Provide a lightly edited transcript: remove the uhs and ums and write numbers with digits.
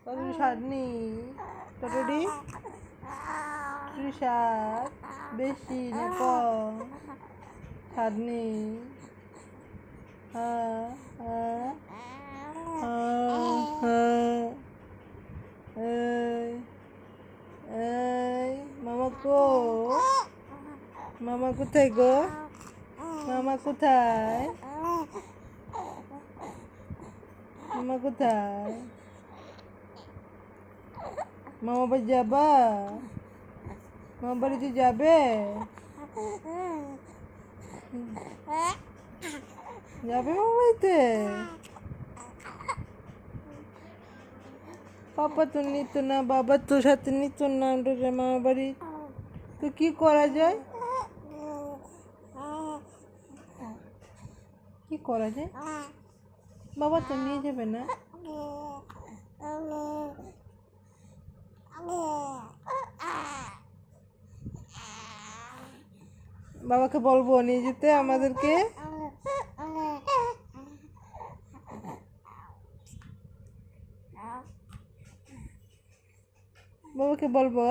কতটি স্বাদ নেই কতটি স্বাদ বেশি না কম স্বাদ নেই হ্যাঁ হ্যাঁ হ্যাঁ হ্যাঁ এই এই মামা মামা কোথায় গো মামা কোথায় মামা কোথায় মামা বাড়ি যাবা মামা বাড়িতে যাবে যাবে মামা বাড়িতে পাপা তো নিত না বাবা তোর সাথে নিত না মামা বাড়ি তো কি করা যায় কি করা যায় বাবা তো নিয়ে যাবে না বাবাকে বলবো নিয়ে যেতে আমাদেরকে বাবাকে বলবো